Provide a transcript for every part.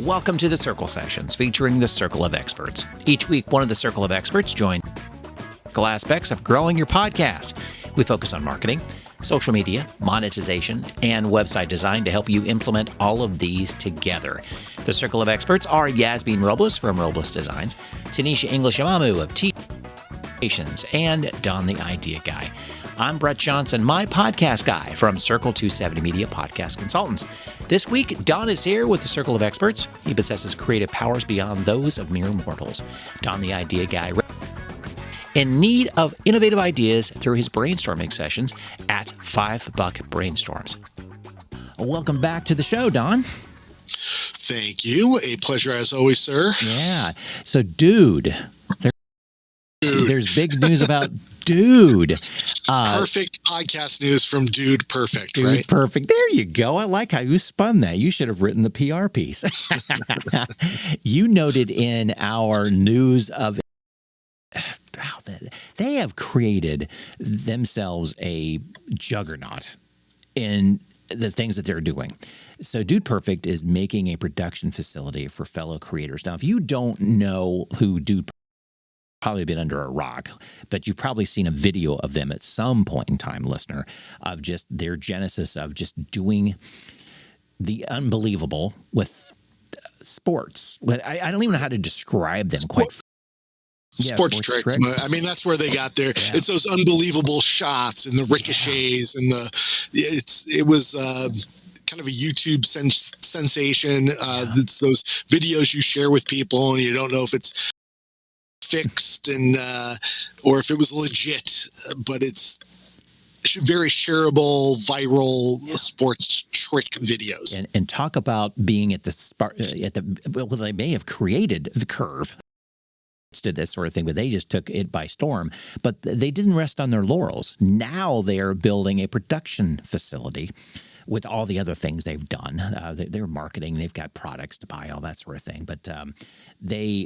Welcome to the Circle Sessions, featuring the Circle of Experts. Each week, one of the Circle of Experts join aspects of growing your podcast. We focus on marketing, social media, monetization, and website design to help you implement all of these together. The Circle of Experts are Yasmin Robles from Robles Designs, Tanisha English-Amamu of T and Don the Idea Guy. I'm Brett Johnson, my podcast guy from Circle 270 Media Podcast Consultants. This week, Don is here with the Circle of Experts. He possesses creative powers beyond those of mere mortals. Don the Idea Guy, in need of innovative ideas through his brainstorming sessions at $5 Brainstorms. Welcome back to the show, Don. Thank you. A pleasure as always, sir. Yeah. So, Dude. There's big news about Dude. Perfect podcast news from Dude Perfect, Dude right? Perfect. There you go. I like how you spun that. You should have written the PR piece. You noted in our news of how they have created themselves a juggernaut in the things that they're doing. So Dude Perfect is making a production facility for fellow creators. Now, if you don't know who Dude probably been under a rock, but you've probably seen a video of them at some point in time, listener, of just their genesis of just doing the unbelievable with sports. I don't even know how to describe them quite. Sports tricks. I mean, that's where they got there. Yeah. It's those unbelievable shots and the ricochets and it was kind of a YouTube sensation. It's those videos you share with people and you don't know if it's fixed and or if it was legit, but it's very shareable, viral sports trick videos. And talk about being at well, they may have created the curve, did this sort of thing, but they just took it by storm. But they didn't rest on their laurels. Now they are building a production facility with all the other things they've done. They're marketing, they've got products to buy, all that sort of thing. But they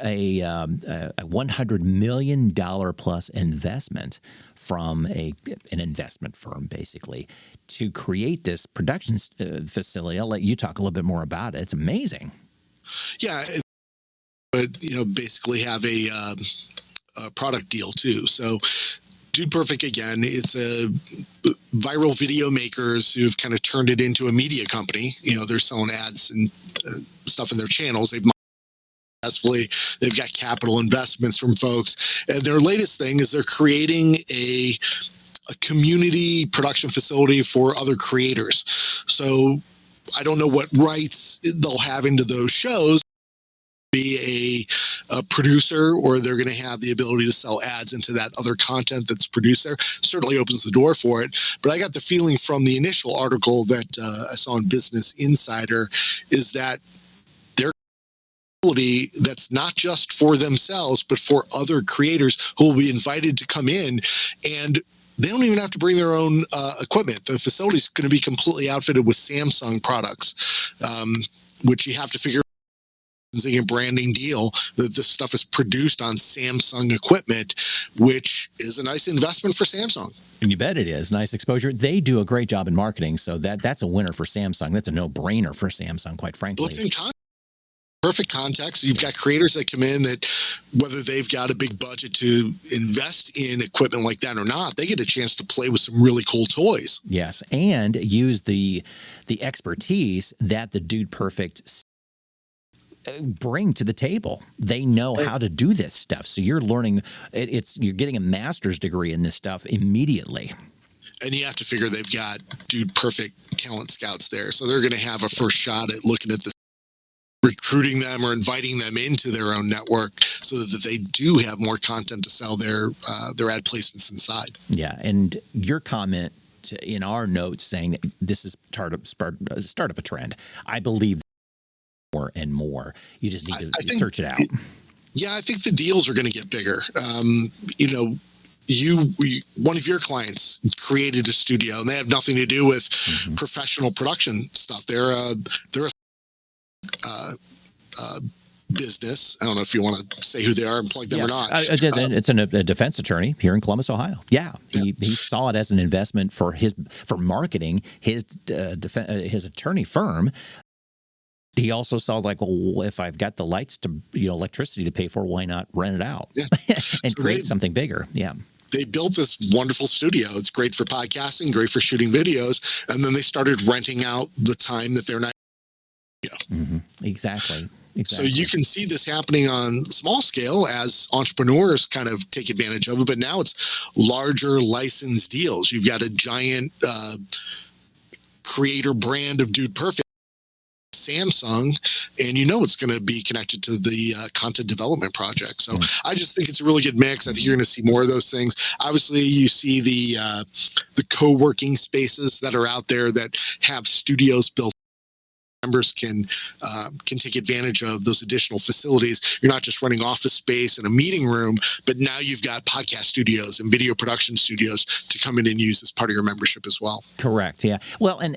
a $100 million plus investment from an investment firm, basically, to create this production facility. I'll let you talk a little bit more about it. It's amazing. Yeah, but basically have a product deal too. So Dude Perfect, again, it's a viral video makers who've kind of turned it into a media company. They're selling ads and stuff in their channels. They've got capital investments from folks, and their latest thing is they're creating a community production facility for other creators. So I don't know what rights they'll have into those shows, be a producer, or they're going to have the ability to sell ads into that other content that's produced there. Certainly opens the door for it. But I got the feeling from the initial article that I saw in Business Insider is that that's not just for themselves, but for other creators who will be invited to come in, and they don't even have to bring their own equipment. The facility is going to be completely outfitted with Samsung products, which you have to figure out a branding deal that this stuff is produced on Samsung equipment, which is a nice investment for Samsung. And you bet it is. Nice exposure. They do a great job in marketing, so that's a winner for Samsung. That's a no-brainer for Samsung, quite frankly. Well, it's in perfect context. You've got creators that come in that, whether they've got a big budget to invest in equipment like that or not, they get a chance to play with some really cool toys. Yes, and use the expertise that the Dude Perfect bring to the table. They know how to do this stuff. So you're learning. You're getting a master's degree in this stuff immediately. And you have to figure they've got Dude Perfect talent scouts there, so they're going to have a first shot at looking at this, recruiting them or inviting them into their own network so that they do have more content to sell their ad placements inside. Yeah, and your comment in our notes saying that this is start of a trend. I believe more and more. You just need to search it out. Yeah, I think the deals are going to get bigger. One of your clients created a studio, and they have nothing to do with professional production stuff. They're a business. I don't know if you want to say who they are and plug them or not. It's a defense attorney here in Columbus, Ohio. Yeah, he saw it as an investment for marketing his attorney firm. he also saw like, well, if I've got the lights to, electricity to pay for, why not rent it out and So create something bigger? Yeah. They built this wonderful studio. It's great for podcasting, great for shooting videos. And then they started renting out the time that they're not. Exactly. So you can see this happening on small scale as entrepreneurs kind of take advantage of it. But now it's larger license deals. You've got a giant creator brand of Dude Perfect, Samsung, and it's going to be connected to the content development project. So I just think it's a really good mix. I think you're going to see more of those things. Obviously, you see the co-working spaces that are out there that have studios built. Members can take advantage of those additional facilities. You're not just running office space and a meeting room, but now you've got podcast studios and video production studios to come in and use as part of your membership as well. Correct. Yeah. Well, and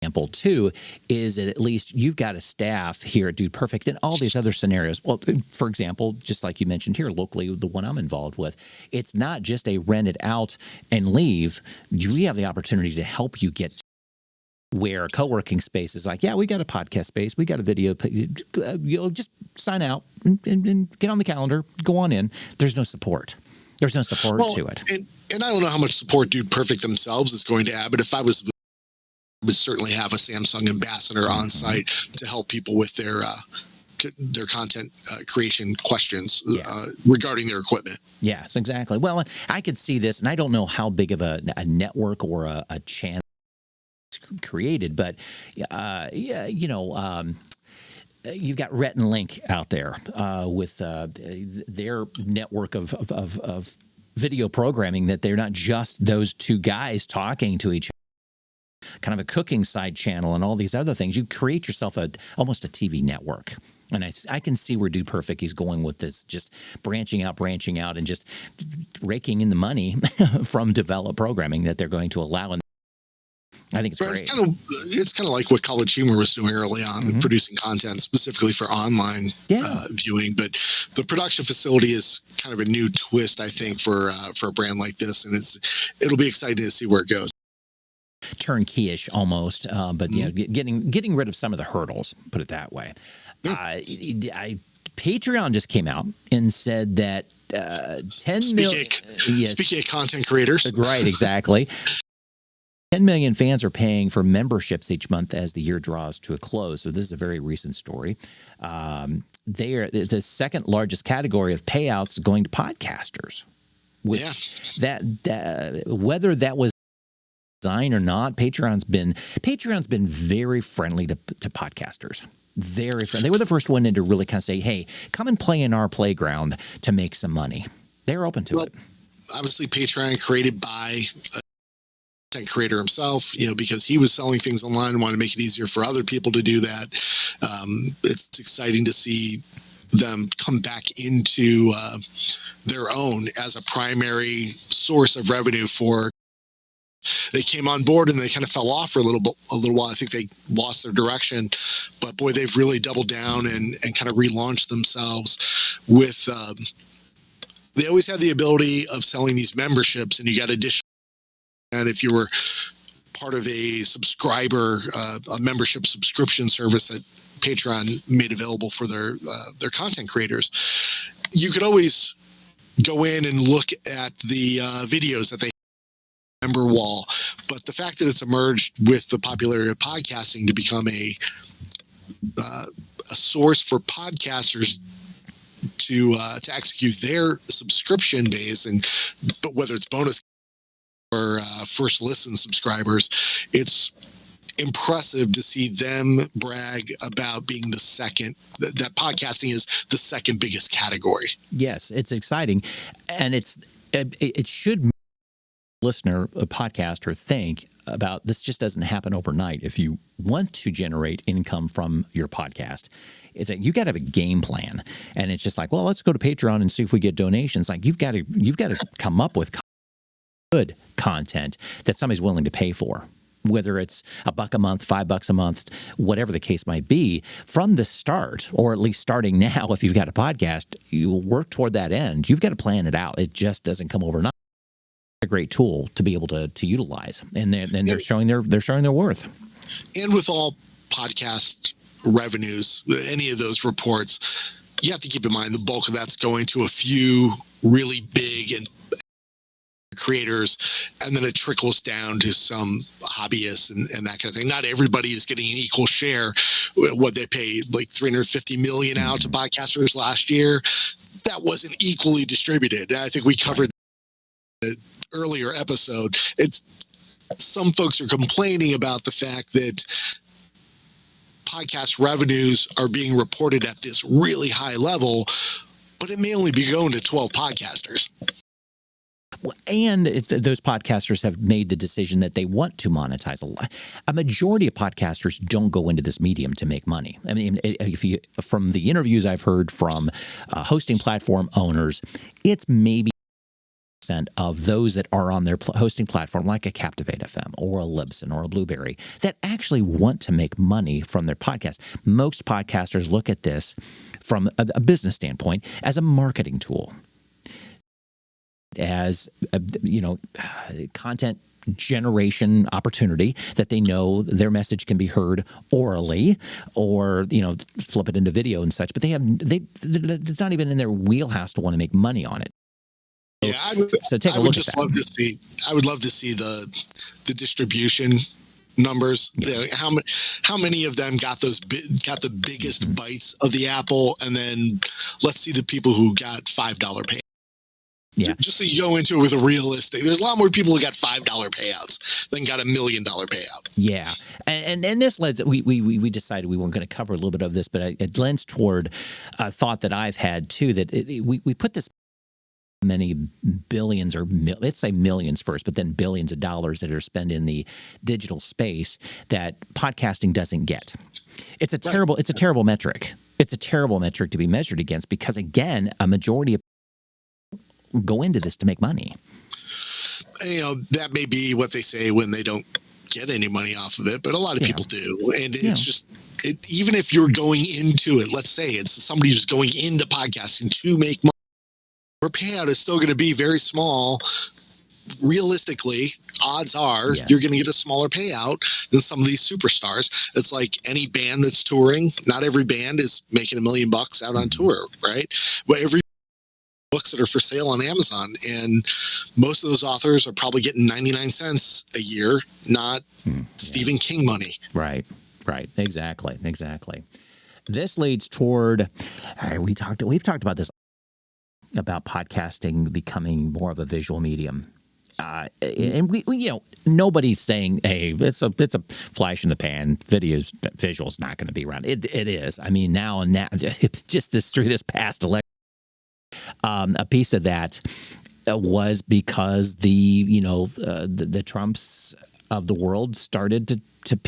example too is that at least you've got a staff here at Dude Perfect and all these other scenarios. Well, for example, just like you mentioned here locally, the one I'm involved with, it's not just a rent it out and leave. We have the opportunity to help you get where a co-working space is like, yeah, we got a podcast space, we got a video, just sign out and get on the calendar, go on in. There's no support. There's no support to it. And I don't know how much support Dude Perfect themselves is going to have, but if I would certainly have a Samsung ambassador on site to help people with their content creation questions regarding their equipment. Yes, exactly. Well, I could see this, and I don't know how big of a network or a channel created, but you've got Rhett and Link out there with their network of video programming, that they're not just those two guys talking to each other, kind of a cooking side channel and all these other things. You create yourself almost a TV network. And I can see where Dude Perfect is going with this, just branching out, and just raking in the money from developed programming that they're going to allow. I think it's great. It's kind of like what College Humor was doing early on, producing content specifically for online viewing. But the production facility is kind of a new twist, I think, for a brand like this, and it'll be exciting to see where it goes. Turnkey-ish almost, but getting rid of some of the hurdles. Put it that way. Patreon just came out and said that 10 million. Speaking of content creators, right? Exactly. 10 million fans are paying for memberships each month as the year draws to a close. So this is a very recent story. They are the second largest category of payouts going to podcasters. Whether that was design or not, Patreon's been very friendly to podcasters. Very friendly. They were the first one in to really kind of say, "Hey, come and play in our playground to make some money." They're open to it. Obviously, Patreon created by content creator himself, because he was selling things online and wanted to make it easier for other people to do that. It's exciting to see them come back into their own as a primary source of revenue for. They came on board and they kind of fell off for a little while. I think they lost their direction, but boy, they've really doubled down and kind of relaunched themselves with. They always had the ability of selling these memberships, and you got additional. And if you were part of a subscriber, a membership subscription service that Patreon made available for their content creators, you could always go in and look at the videos that they member wall. But the fact that it's emerged with the popularity of podcasting to become a source for podcasters to execute their subscription base, but whether it's bonus or first listen subscribers, it's impressive to see them brag about being the second, that podcasting is the second biggest category. Yes, it's exciting. And it should listener, a podcaster, think about this. Just doesn't happen overnight. If you want to generate income from your podcast, it's like you got to have a game plan. And it's just like, well, let's go to Patreon and see if we get donations. Like you've got to come up with good content that somebody's willing to pay for, whether it's $1 a month, $5 a month, whatever the case might be. From the start, or at least starting now, if you've got a podcast, you work toward that end. You've got to plan it out. It just doesn't come overnight. A great tool to be able to utilize, and they're showing their worth. And with all podcast revenues, any of those reports, you have to keep in mind the bulk of that's going to a few really big and creators, and then it trickles down to some hobbyists and that kind of thing. Not everybody is getting an equal share. What they paid like $350 million out to podcasters last year, that wasn't equally distributed. I think we covered the earlier episode. It's some folks are complaining about the fact that podcast revenues are being reported at this really high level, but it may only be going to 12 podcasters. Well, and those podcasters have made the decision that they want to monetize. A majority of podcasters don't go into this medium to make money. I mean, from the interviews I've heard from hosting platform owners, it's maybe of those that are on their hosting platform, like a Captivate FM or a Libsyn or a Blueberry, that actually want to make money from their podcast. Most podcasters look at this from a business standpoint as a marketing tool, as content generation opportunity that they know their message can be heard orally or flip it into video and such. But it's not even in their wheelhouse to want to make money on it. Yeah, I would love to see the distribution numbers. Yeah. How many of them got the biggest bites of the apple, and then let's see the people who got $5 pay. Yeah, just so you go into it with a realistic. There's a lot more people who got $5 payouts than got $1 million payout. Yeah, and this led. We decided we weren't going to cover a little bit of this, but it lends toward a thought that I've had too. That we put this many billions, or let's say millions first, but then billions of dollars that are spent in the digital space that podcasting doesn't get. It's a terrible metric. It's a terrible metric to be measured against because, again, a majority of people go into this to make money. That may be what they say when they don't get any money off of it, but a lot of people do. And it's just, even if you're going into it, let's say it's somebody who's going into podcasting to make money, your payout is still going to be very small. Realistically, odds are you're going to get a smaller payout than some of these superstars. It's like any band that's touring. Not every band is making $1 million out on tour, right? But every books that are for sale on Amazon, and most of those authors are probably getting 99 cents a year, not Stephen King money. Right. Exactly. This leads toward we've talked about this, about podcasting becoming more of a visual medium. And we nobody's saying, hey, it's a flash in the pan. Visual's not going to be around. It is. I mean, now just through this past election, a piece of that was because the Trumps of the world started to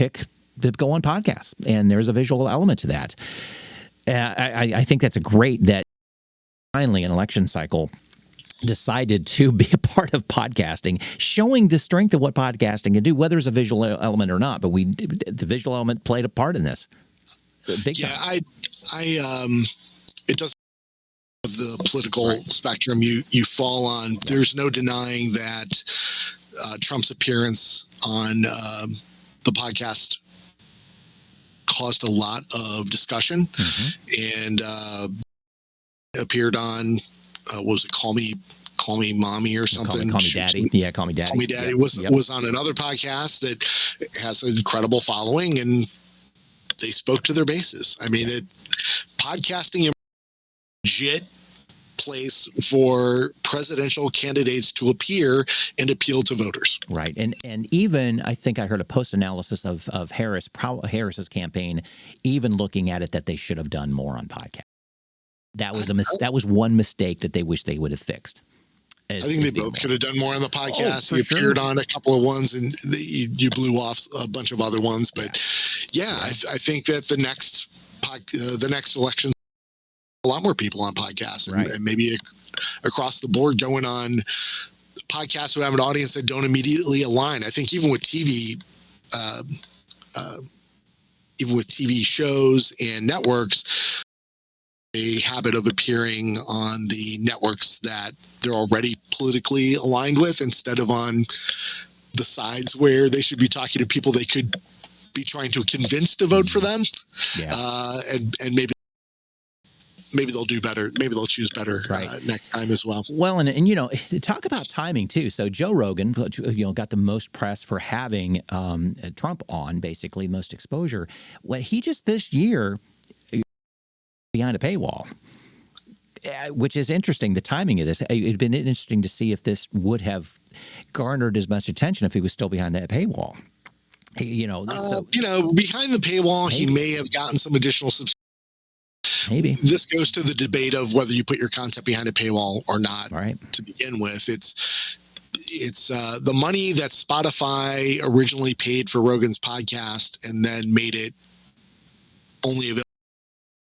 go on podcasts, and there's a visual element to that. I think that's great that finally an election cycle decided to be a part of podcasting, showing the strength of what podcasting can do, whether it's a visual element or not. But the visual element played a part in this. Big time. It doesn't the political spectrum you fall on. Yeah. There's no denying that Trump's appearance on the podcast caused a lot of discussion, and appeared on what was it, Call Me Mommy or something? Call Me Daddy. Yeah, Call Me Daddy. Call Me Daddy was on another podcast that has an incredible following, and they spoke to their bases. I mean, podcasting legit place for presidential candidates to appear and appeal to voters. Right. And even I think I heard a post analysis of Harris's campaign, even looking at it, that they should have done more on podcast. That was that was one mistake that they wish they would have fixed. I think they both could have done more on the podcast. You appeared on a couple of ones, and you blew off a bunch of other ones. But I think that the next election, a lot more people on podcasts, and maybe across the board going on podcasts who have an audience that don't immediately align. I think even with TV, shows and networks, a habit of appearing on the networks that they're already politically aligned with, instead of on the sides where they should be talking to people they could be trying to convince to vote for them. Yeah. And maybe they'll do better. Maybe they'll choose better next time as well. Well, and you know, talk about timing too. So Joe Rogan, got the most press for having Trump on, basically most exposure. When he just this year behind a paywall, which is interesting. The timing of this, it'd been interesting to see if this would have garnered as much attention if he was still behind that paywall. Behind the paywall, maybe. He may have gotten some additional subscribers. Maybe this goes to the debate of whether you put your content behind a paywall or not. Right. To begin with, it's the money that Spotify originally paid for Rogan's podcast and then made it only available.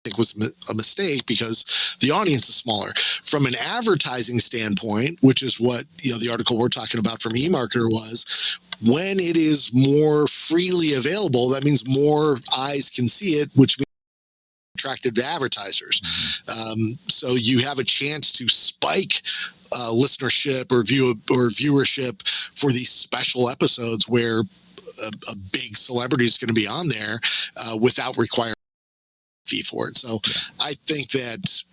I think was a mistake because the audience is smaller. From an advertising standpoint, which is what the article we're talking about from eMarketer was, when it is more freely available, that means more eyes can see it, which means attractive to advertisers. So you have a chance to spike listenership or viewership for these special episodes where a big celebrity is going to be on there without requiring a fee for it. So I think that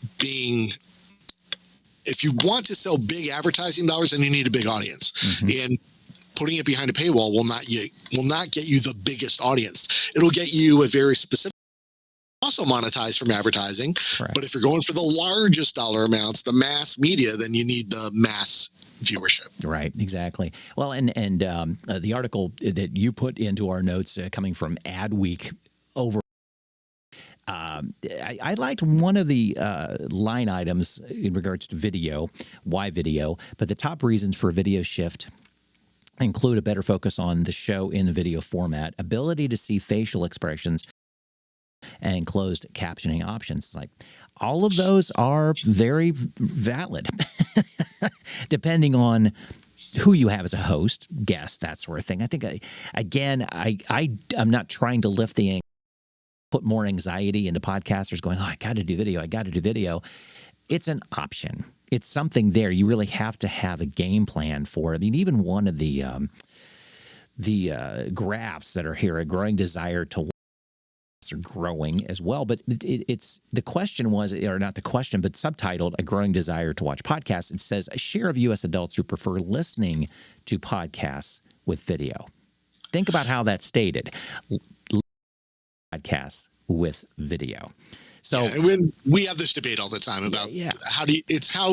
if you want to sell big advertising dollars, then you need a big audience. And putting it behind a paywall will not get you the biggest audience. It'll get you a very specific, also monetize from advertising. Correct. But if you're going for the largest dollar amounts, the mass media, then you need the mass viewership. Right, exactly. Well, and the article that you put into our notes coming from Adweek over. I liked one of the line items in regards to video. Why video? But the top reasons for video shift include a better focus on the show in video format, ability to see facial expressions, and closed captioning options. Like all of those are very valid, depending on who you have as a host, guest, that sort of thing. I think I'm not trying to lift the put more anxiety into podcasters going, I got to do video. It's an option. It's something there. You really have to have a game plan for it. I mean, even one of the graphs that are here, a growing desire to are growing as well. But it's the question was, or not the question, but subtitled, a growing desire to watch podcasts. It says a share of U.S. adults who prefer listening to podcasts with video. Think about how that's stated. Podcasts with video. So and we have this debate all the time about how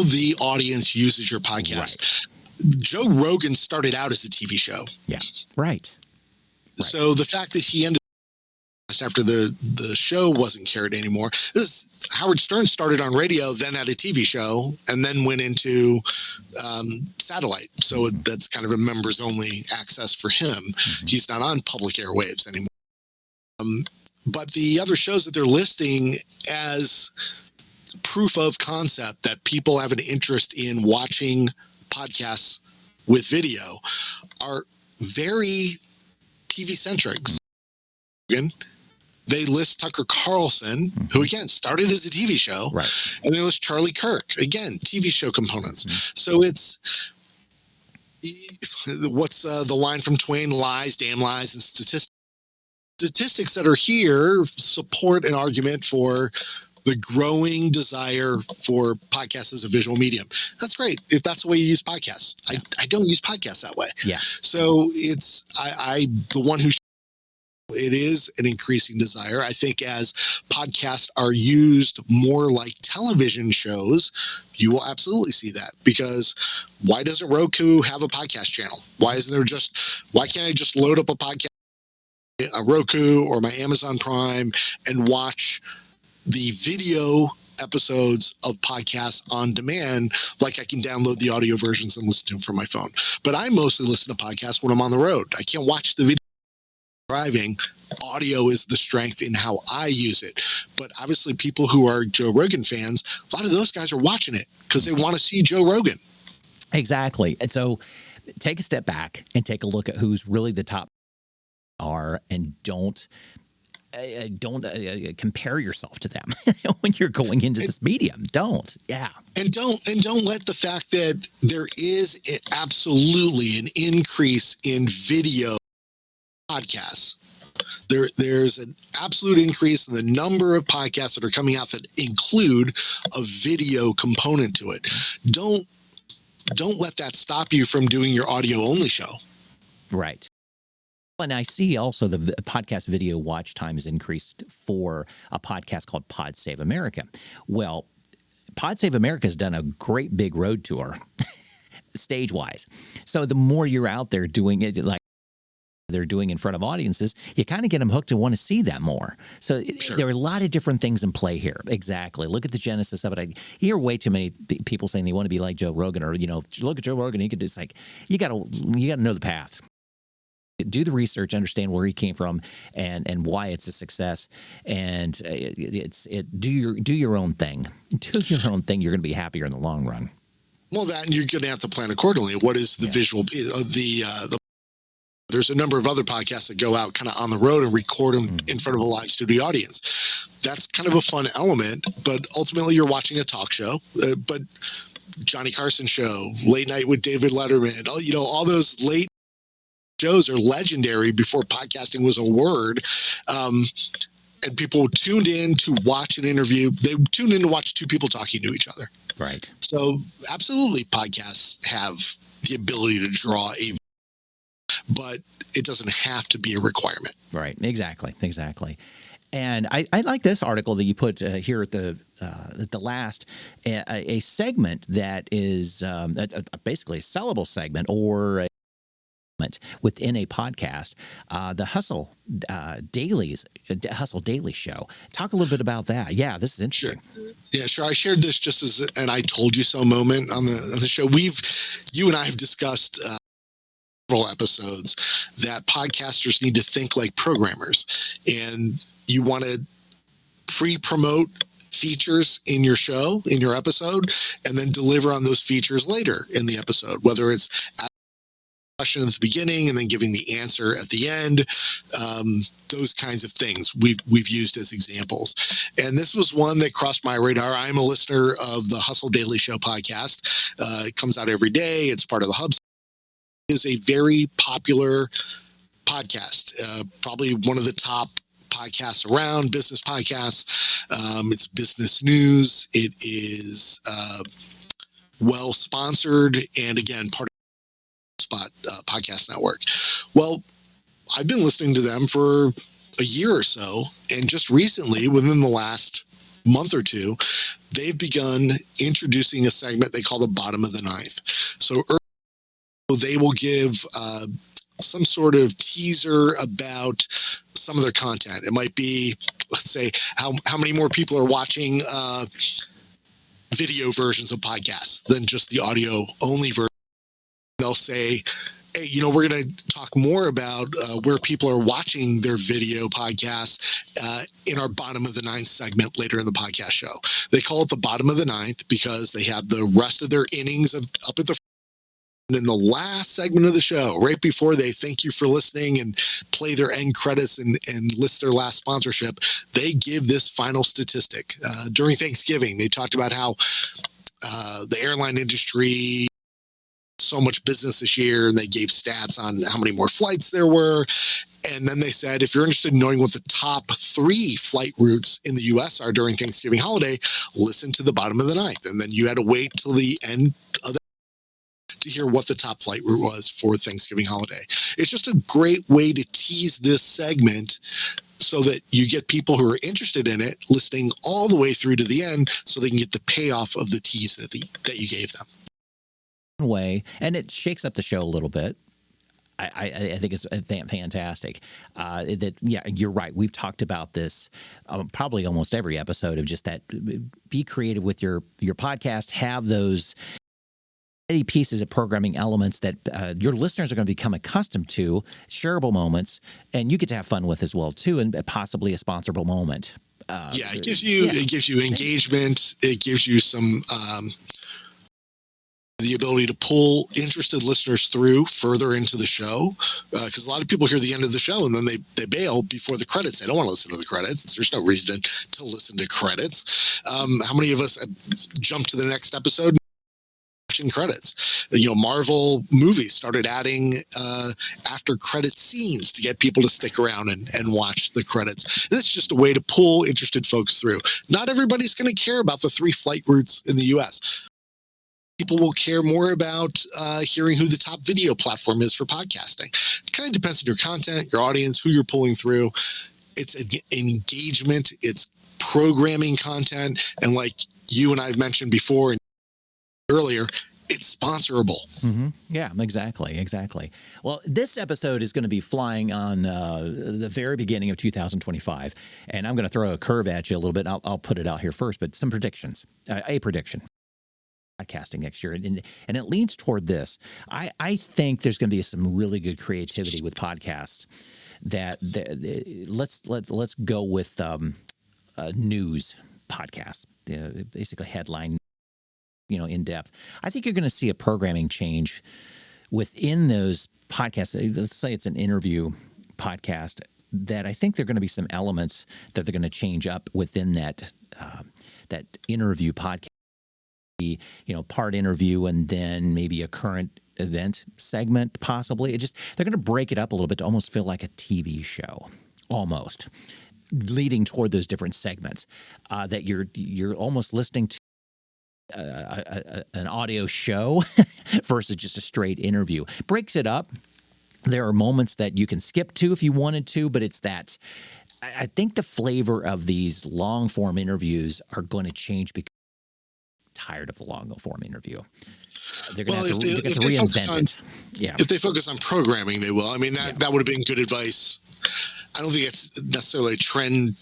the audience uses your podcast. Right. Joe Rogan started out as a TV show. Yeah. Right. So the fact that he ended after the show wasn't carried anymore. Howard Stern started on radio, then had a TV show, and then went into satellite. So that's kind of a members only access for him. He's not on public airwaves anymore. But the other shows that they're listing as proof of concept that people have an interest in watching podcasts with video are very TV-centric. They list Tucker Carlson, who, again, started as a TV show. Right. And they list Charlie Kirk, again, TV show components. So it's what's the line from Twain? Lies, damn lies, and statistics. Statistics that are here support an argument for the growing desire for podcasts as a visual medium. That's great if that's the way you use podcasts. Yeah. I don't use podcasts that way. Yeah. So it's I the one who it is an increasing desire. I think as podcasts are used more like television shows, you will absolutely see that, because why doesn't Roku have a podcast channel? Why can't I just load up a Roku or my Amazon Prime and watch the video episodes of podcasts on demand, like I can download the audio versions and listen to them from my phone. But I mostly listen to podcasts when I'm on the road. I can't watch the video driving. Audio is the strength in how I use it. But obviously people who are Joe Rogan fans, a lot of those guys are watching it because they want to see Joe Rogan. Exactly. And so take a step back and take a look at who's really the top are, and don't compare yourself to them when you're going into this medium. Don't let the fact that there is absolutely an increase in video podcasts. There's an absolute increase in the number of podcasts that are coming out that include a video component to it. Don't let that stop you from doing your audio only show. Right. And I see also the podcast video watch time has increased for a podcast called Pod Save America. Well, Pod Save America has done a great big road tour, stage-wise. So the more you're out there doing it, like they're doing in front of audiences, you kind of get them hooked and want to see that more. So Sure. There are a lot of different things in play here. Exactly. Look at the genesis of it. I hear way too many people saying they want to be like Joe Rogan, or look at Joe Rogan. He could. It's like you got to know the path. Do the research, understand where he came from, and why it's a success, and do your own thing. Do your own thing. You're going to be happier in the long run. Well, that, and you're going to have to plan accordingly. What is the visual? There's a number of other podcasts that go out kind of on the road and record them in front of a live studio audience. That's kind of a fun element, but ultimately you're watching a talk show. But Johnny Carson show, Late Night with David Letterman, all those late shows are legendary before podcasting was a word. And people tuned in to watch an interview. They tuned in to watch two people talking to each other. Right. So absolutely, podcasts have the ability to draw but it doesn't have to be a requirement. Right. Exactly. And I like this article that you put here at the last, a segment that is basically a sellable segment or within a podcast, the Hustle Daily Show. Talk a little bit about that. Yeah, this is interesting. Sure. Yeah, sure. I shared this just as an I told you so moment on the show. You and I have discussed several episodes that podcasters need to think like programmers, and you want to pre-promote features in your show, in your episode, and then deliver on those features later in the episode, whether it's question at the beginning and then giving the answer at the end. Those kinds of things we've used as examples. And this was one that crossed my radar. I'm a listener of the Hustle Daily Show podcast. It comes out every day. It's part of the Hub. It is a very popular podcast, probably one of the top podcasts around, business podcasts. It's business news. It is well sponsored, and again, part of Spot Podcast Network. Well, I've been listening to them for a year or so, and just recently, within the last month or two, they've begun introducing a segment they call the bottom of the ninth. So they will give some sort of teaser about some of their content. It might be, let's say, how many more people are watching video versions of podcasts than just the audio only version. They'll say, hey, we're going to talk more about where people are watching their video podcasts in our bottom of the ninth segment later in the podcast show. They call it the bottom of the ninth because they have the rest of their innings up at the front. And in the last segment of the show, right before they thank you for listening and play their end credits and list their last sponsorship, they give this final statistic. During Thanksgiving, they talked about how the airline industry so much business this year, and they gave stats on how many more flights there were. And then they said, if you're interested in knowing what the top 3 flight routes in the U.S. are during Thanksgiving holiday, listen to the bottom of the ninth. And then you had to wait till the end of to hear what the top flight route was for Thanksgiving holiday. It's just a great way to tease this segment so that you get people who are interested in it listening all the way through to the end so they can get the payoff of the tease that you gave them. Way, and it shakes up the show a little bit. I think it's fantastic. You're right. We've talked about this probably almost every episode of just that. Be creative with your podcast. Have those pieces of programming elements that your listeners are going to become accustomed to, shareable moments, and you get to have fun with as well too, and possibly a sponsorable moment. It gives you engagement. It gives you some the ability to pull interested listeners through further into the show, because a lot of people hear the end of the show and then they bail before the credits. They don't want to listen to the credits. There's no reason to listen to credits. How many of us jump to the next episode, watch watching credits. Marvel movies started adding after credit scenes to get people to stick around and watch the credits. And it's just a way to pull interested folks through. Not everybody's going to care about the 3 flight routes in the US. People will care more about hearing who the top video platform is for podcasting. It kind of depends on your content, your audience, who you're pulling through. It's engagement, it's programming content, and like you and I've mentioned before and earlier, it's sponsorable. Mm-hmm. Yeah, exactly. Well, this episode is going to be flying on the very beginning of 2025, and I'm going to throw a curve at you a little bit. I'll put it out here first, but some predictions. A prediction. Podcasting next year, and it leans toward this. I think there's going to be some really good creativity with podcasts. Let's go with news podcasts, basically headline, in depth. I think you're going to see a programming change within those podcasts. Let's say it's an interview podcast, that I think there are going to be some elements that they're going to change up within that interview podcast. Part interview and then maybe a current event segment, possibly. They're going to break it up a little bit to almost feel like a TV show, almost leading toward those different segments that you're almost listening to an audio show versus just a straight interview. Breaks it up. There are moments that you can skip to if you wanted to, but it's that. I think the flavor of these long form interviews are going to change because tired of the long form interview. They're going to have to reinvent it. Yeah. If they focus on programming, they will. I mean, that would have been good advice. I don't think it's necessarily a trend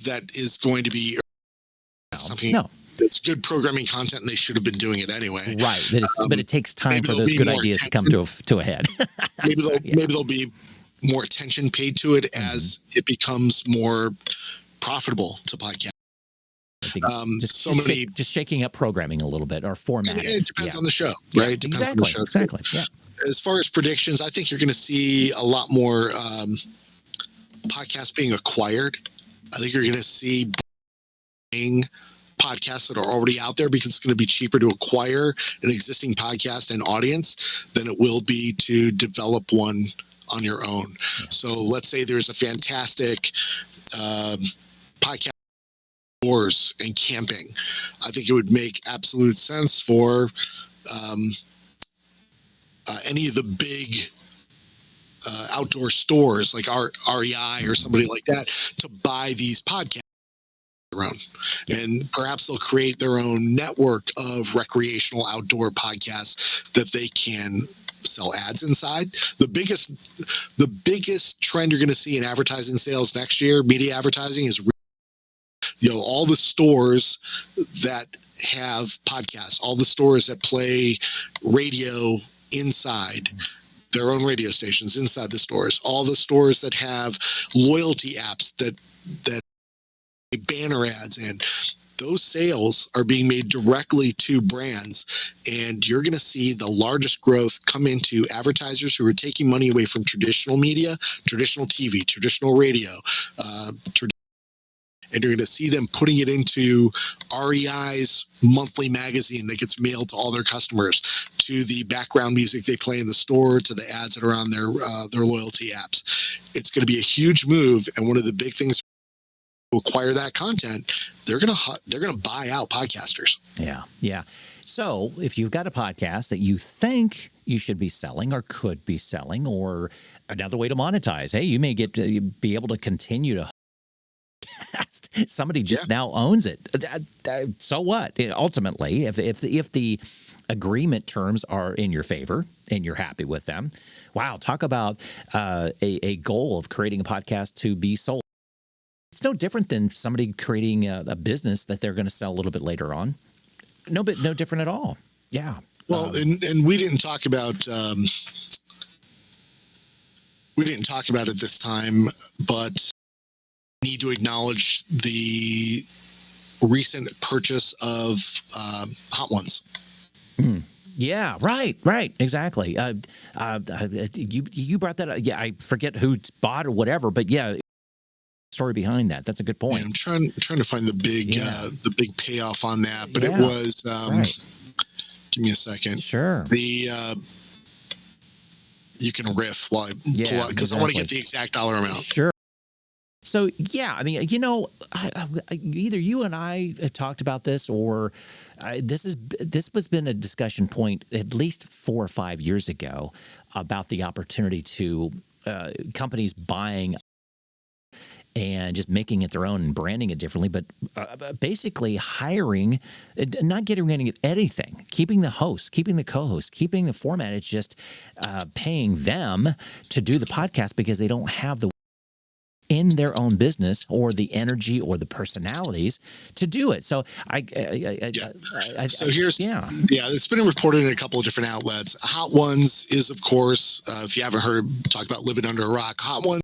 that is going to be something that's good programming content, and they should have been doing it anyway. Right. But it takes time for those good ideas to come to a head. Maybe there'll be more attention paid to it as it becomes more profitable to podcast. Just shaking up programming a little bit or formatting. It depends on the show, right? It depends on the show. Exactly. Yeah. As far as predictions, I think you're going to see a lot more podcasts being acquired. I think you're going to see podcasts that are already out there because it's going to be cheaper to acquire an existing podcast and audience than it will be to develop one on your own. Yeah. So let's say there's a fantastic podcast outdoors and camping. I think it would make absolute sense for any of the big outdoor stores like REI or somebody like that to buy these podcasts around, and perhaps they'll create their own network of recreational outdoor podcasts that they can sell ads inside. The biggest trend you're going to see in advertising sales next year, media advertising, is all the stores that have podcasts, all the stores that play radio inside their own radio stations inside the stores, all the stores that have loyalty apps that banner ads in. Those sales are being made directly to brands, and you're going to see the largest growth come into advertisers who are taking money away from traditional media, traditional TV, traditional radio, and you're going to see them putting it into REI's monthly magazine that gets mailed to all their customers, to the background music they play in the store, to the ads that are on their loyalty apps. It's going to be a huge move, and one of the big things to acquire that content, they're going to buy out podcasters. Yeah. So if you've got a podcast that you think you should be selling or could be selling, or another way to monetize, hey, you may be able to continue to. Somebody just now owns it. So what? Ultimately, if the agreement terms are in your favor and you're happy with them, wow, talk about a goal of creating a podcast to be sold. It's no different than somebody creating a business that they're going to sell a little bit later on. No different at all. Yeah. Well, and we didn't talk about it this time, but need to acknowledge the recent purchase of Hot Ones. Yeah, right, exactly. You brought that up. Yeah, I forget who bought or whatever, but yeah, story behind that. That's a good point. Yeah, I'm trying to find the big payoff on that, but it was Give me a second. Sure. You can riff while I pull out, because I want to get the exact dollar amount. Sure. So, yeah, I mean, either you and I have talked about this, or this has been a discussion point at least 4 or 5 years ago about the opportunity to companies buying and just making it their own and branding it differently, but basically hiring, not getting rid of anything, keeping the host, keeping the co-host, keeping the format. It's just paying them to do the podcast because they don't have the in their own business or the energy or the personalities to do it. So it's been reported in a couple of different outlets. Hot Ones is, of course, if you haven't heard talk about living under a rock, Hot Ones,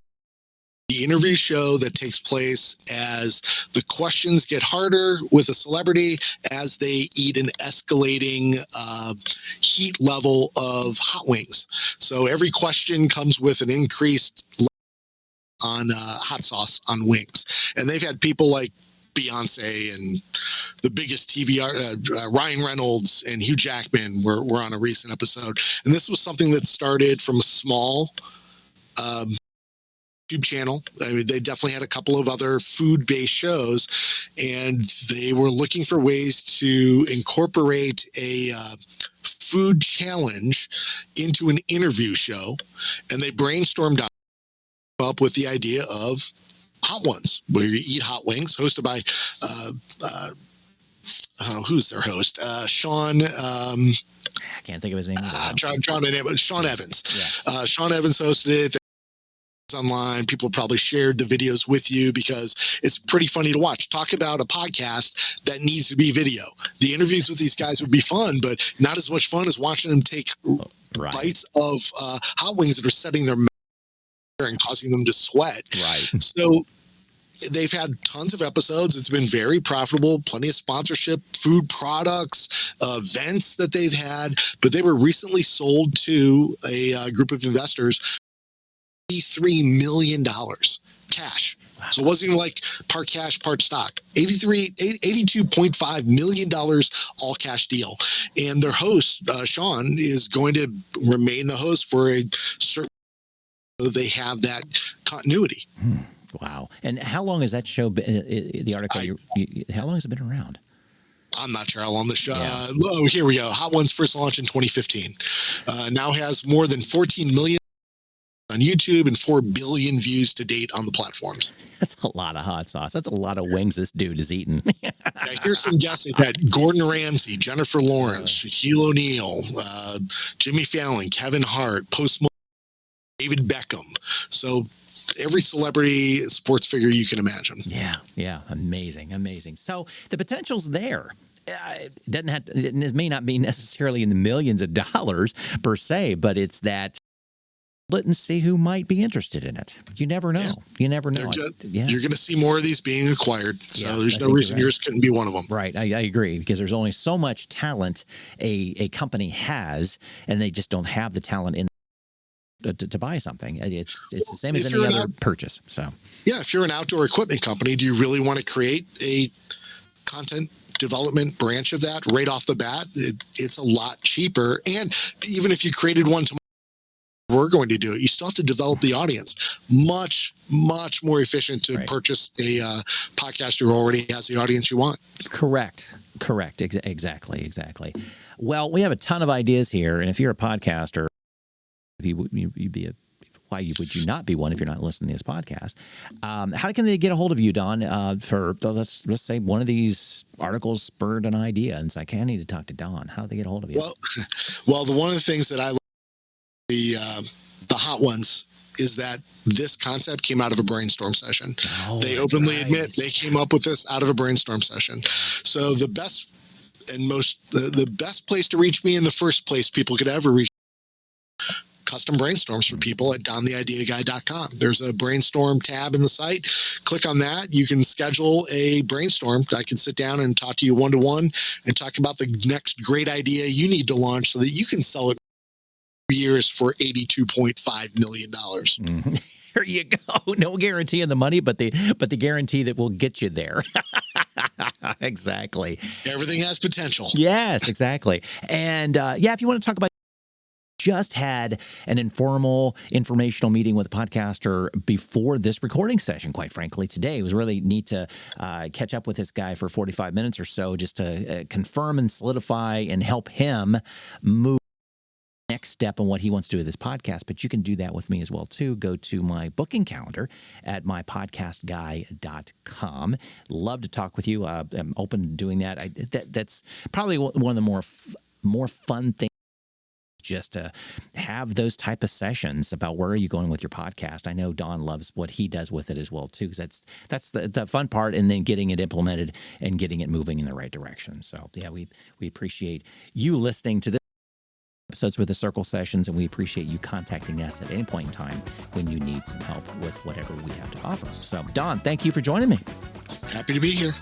the interview show that takes place as the questions get harder with a celebrity as they eat an escalating heat level of hot wings. So every question comes with an increased on hot sauce on wings. And they've had people like Beyonce and the biggest TV, Ryan Reynolds and Hugh Jackman were on a recent episode. And this was something that started from a small YouTube channel. I mean, they definitely had a couple of other food-based shows, and they were looking for ways to incorporate a food challenge into an interview show. And they brainstormed up with the idea of Hot Ones, where you eat hot wings, hosted by who's their host? Sean. I can't think of his name. Sean Evans. Yeah. Sean Evans hosted it. Online, people probably shared the videos with you because it's pretty funny to watch. Talk about a podcast that needs to be video. The interviews with these guys would be fun, but not as much fun as watching them take bites of hot wings that are setting their mouth and causing them to sweat. Right. So they've had tons of episodes. It's been very profitable, plenty of sponsorship, food products, events that they've had, but they were recently sold to a group of investors, $83 million cash. Wow. So it wasn't even like part cash, part stock. $82.5 million all cash deal. And their host, Sean, is going to remain the host for a certain, so they have that continuity. Wow. And how long has that show been, the article, how long has it been around? I'm not sure how long the show. Yeah. Here we go. Hot Ones first launched in 2015. Now has more than 14 million on YouTube and 4 billion views to date on the platforms. That's a lot of hot sauce. That's a lot of wings this dude is eating. Here's some guessing that Gordon Ramsay, Jennifer Lawrence, Shaquille O'Neal, Jimmy Fallon, Kevin Hart, Post Malone, David Beckham. So every celebrity sports figure you can imagine. Yeah. Amazing. So the potential's there. It may not be necessarily in the millions of dollars per se, but it's that and see who might be interested in it. You never know. You're going to see more of these being acquired. So there's no reason yours couldn't be one of them. Right. I agree, because there's only so much talent a company has, and they just don't have the talent in to buy something. It's the same as any other purchase. So if you're an outdoor equipment company, do you really want to create a content development branch of that right off the bat? It's a lot cheaper. And even if you created one tomorrow, we're going to do it, you still have to develop the audience. Much more efficient to purchase a podcaster who already has the audience you want. Correct. Exactly. Well, we have a ton of ideas here, and if you're a podcaster, why would you not be one if you're not listening to this podcast? How can they get a hold of you, Don? For let's say one of these articles spurred an idea, and it's like, I need to talk to Don. How do they get a hold of you? Well, one of the things that I the Hot Ones is that this concept came out of a brainstorm session. They openly admit they came up with this out of a brainstorm session. So the best place to reach me in the first place people could ever reach, custom brainstorms for people at dontheideaguy.com. There's a brainstorm tab in the site. Click on that. You can schedule a brainstorm. I can sit down and talk to you one-to-one and talk about the next great idea you need to launch so that you can sell it years for $82.5 million. There you go. No guarantee on the money, but the guarantee that will get you there. Exactly. Everything has potential. Yes, exactly. And if you want to talk about, just had an informal informational meeting with a podcaster before this recording session, quite frankly, today. It was really neat to catch up with this guy for 45 minutes or so just to confirm and solidify and help him move next step on what he wants to do with this podcast. But you can do that with me as well too. Go to my booking calendar at mypodcastguy.com. Love to talk with you. I'm open to doing that. That's probably one of the more fun things, just to have those type of sessions about where are you going with your podcast. I know Don loves what he does with it as well too, because that's the fun part, and then getting it implemented and getting it moving in the right direction. So we appreciate you listening to this episodes with the Circle Sessions, and we appreciate you contacting us at any point in time when you need some help with whatever we have to offer. So Don, thank you for joining me. Happy to be here.